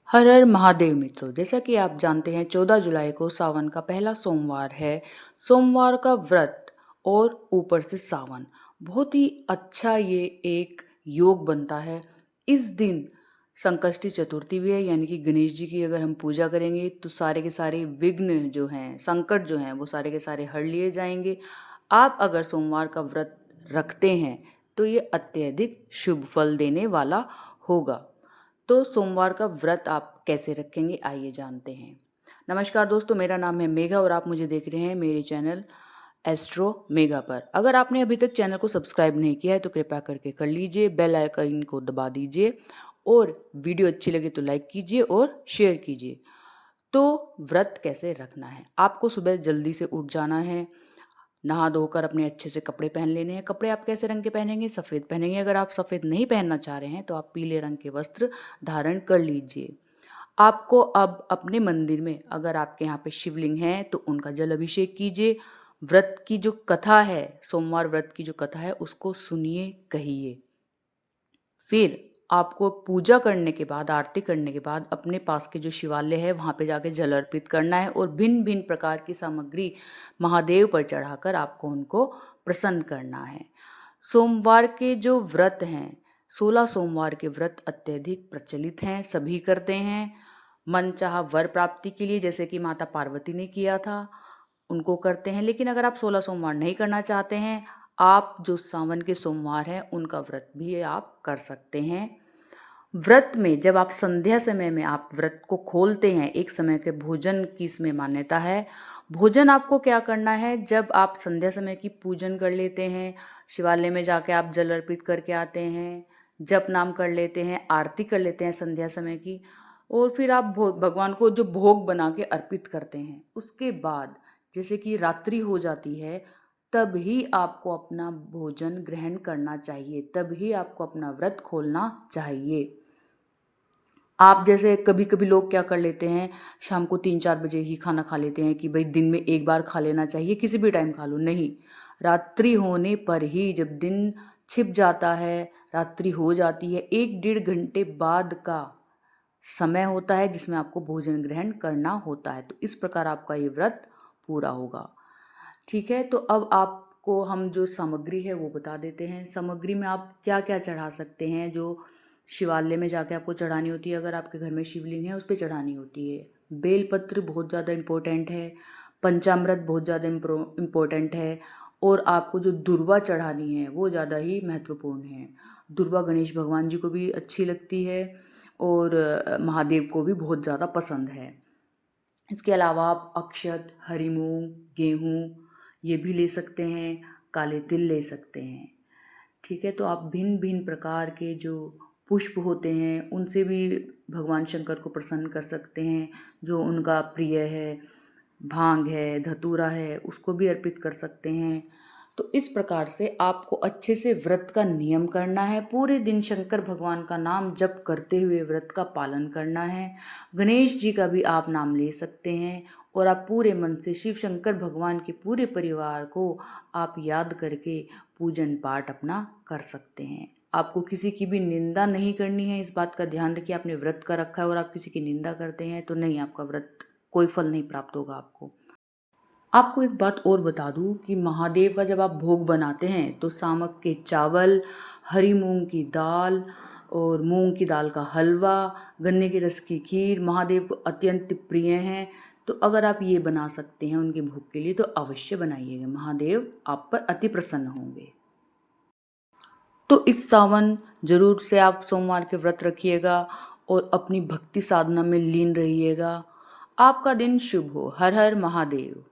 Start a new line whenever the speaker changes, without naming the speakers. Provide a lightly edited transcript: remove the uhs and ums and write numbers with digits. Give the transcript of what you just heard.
हर हर महादेव मित्रों, जैसा कि आप जानते हैं 14 जुलाई को सावन का पहला सोमवार है। सोमवार का व्रत और ऊपर से सावन, बहुत ही अच्छा ये एक योग बनता है। इस दिन संकष्टी चतुर्थी भी है, यानी कि गणेश जी की अगर हम पूजा करेंगे तो सारे के सारे विघ्न जो हैं, संकट जो हैं, वो सारे के सारे हर लिए जाएंगे। आप अगर सोमवार का व्रत रखते हैं तो ये अत्यधिक शुभ फल देने वाला होगा। तो सोमवार का व्रत आप कैसे रखेंगे, आइए जानते हैं। नमस्कार दोस्तों, मेरा नाम है मेघा और आप मुझे देख रहे हैं मेरे चैनल एस्ट्रो मेघा पर। अगर आपने अभी तक चैनल को सब्सक्राइब नहीं किया है तो कृपया करके कर लीजिए, बेल आइकन को दबा दीजिए और वीडियो अच्छी लगे तो लाइक कीजिए और शेयर कीजिए। तो व्रत कैसे रखना है, आपको सुबह जल्दी से उठ जाना है, नहा धोकर अपने अच्छे से कपड़े पहन लेने हैं। कपड़े आप कैसे रंग के पहनेंगे? सफ़ेद पहनेंगे। अगर आप सफ़ेद नहीं पहनना चाह रहे हैं तो आप पीले रंग के वस्त्र धारण कर लीजिए। आपको अब अपने मंदिर में, अगर आपके यहाँ पे शिवलिंग है तो उनका जल अभिषेक कीजिए। व्रत की जो कथा है, सोमवार व्रत की जो कथा है, उसको सुनिए, कहिए। फिर आपको पूजा करने के बाद, आरती करने के बाद अपने पास के जो शिवालय है वहाँ पे जाके जल अर्पित करना है और भिन्न भिन्न प्रकार की सामग्री महादेव पर चढ़ाकर आपको उनको प्रसन्न करना है। सोमवार के जो व्रत हैं, 16 सोमवार के व्रत अत्यधिक प्रचलित हैं, सभी करते हैं। मन चाहा वर प्राप्ति के लिए, जैसे कि माता पार्वती ने किया था, उनको करते हैं। लेकिन अगर आप 16 सोमवार नहीं करना चाहते हैं, आप जो सावन के सोमवार हैं उनका व्रत भी आप कर सकते हैं। व्रत में जब आप संध्या समय में आप व्रत को खोलते हैं, एक समय के भोजन की इसमें मान्यता है। भोजन आपको क्या करना है, जब आप संध्या समय की पूजन कर लेते हैं, शिवालय में जाके आप जल अर्पित करके आते हैं, जप नाम कर लेते हैं, आरती कर लेते हैं संध्या समय की, और फिर आप भगवान को जो भोग बना के अर्पित करते हैं, उसके बाद जैसे कि रात्रि हो जाती है, तब ही आपको अपना भोजन ग्रहण करना चाहिए, तब ही आपको अपना व्रत खोलना चाहिए। आप जैसे कभी कभी लोग क्या कर लेते हैं, शाम को 3-4 बजे ही खाना खा लेते हैं कि भाई दिन में एक बार खा लेना चाहिए, किसी भी टाइम खा लो। नहीं, रात्रि होने पर ही, जब दिन छिप जाता है, रात्रि हो जाती है, 1-1.5 घंटे बाद का समय होता है जिसमें आपको भोजन ग्रहण करना होता है। तो इस प्रकार आपका ये व्रत पूरा होगा। ठीक है, तो अब आपको हम जो सामग्री है वो बता देते हैं। सामग्री में आप क्या क्या चढ़ा सकते हैं, जो शिवालय में जाके आपको चढ़ानी होती है, अगर आपके घर में शिवलिंग है उस पर चढ़ानी होती है। बेलपत्र बहुत ज़्यादा इम्पोर्टेंट है, पंचामृत बहुत ज़्यादा इम्पोर्टेंट है, और आपको जो दुर्वा चढ़ानी है वो ज़्यादा ही महत्वपूर्ण है। दुर्वा गणेश भगवान जी को भी अच्छी लगती है और महादेव को भी बहुत ज़्यादा पसंद है। इसके अलावा आप अक्षत, हरी मूंग, गेहूँ ये भी ले सकते हैं, काले तिल ले सकते हैं। ठीक है, तो आप भिन्न भिन्न प्रकार के जो पुष्प होते हैं उनसे भी भगवान शंकर को प्रसन्न कर सकते हैं। जो उनका प्रिय है, भांग है, धतूरा है, उसको भी अर्पित कर सकते हैं। तो इस प्रकार से आपको अच्छे से व्रत का नियम करना है। पूरे दिन शंकर भगवान का नाम जप करते हुए व्रत का पालन करना है। गणेश जी का भी आप नाम ले सकते हैं और आप पूरे मन से शिव शंकर भगवान के पूरे परिवार को आप याद करके पूजन पाठ अपना कर सकते हैं। आपको किसी की भी निंदा नहीं करनी है, इस बात का ध्यान रखिए। आपने व्रत का रखा है और आप किसी की निंदा करते हैं तो नहीं, आपका व्रत कोई फल नहीं प्राप्त होगा आपको। आपको एक बात और बता दूं कि महादेव का जब आप भोग बनाते हैं तो सामक के चावल, हरी मूंग की दाल और मूंग की दाल का हलवा, गन्ने के रस की खीर महादेव को अत्यंत प्रिय हैं। तो अगर आप ये बना सकते हैं उनके भोग के लिए तो अवश्य बनाइएगा, महादेव आप पर अति प्रसन्न होंगे। तो इस सावन जरूर से आप सोमवार के व्रत रखिएगा और अपनी भक्ति साधना में लीन रहिएगा। आपका दिन शुभ हो। हर हर महादेव।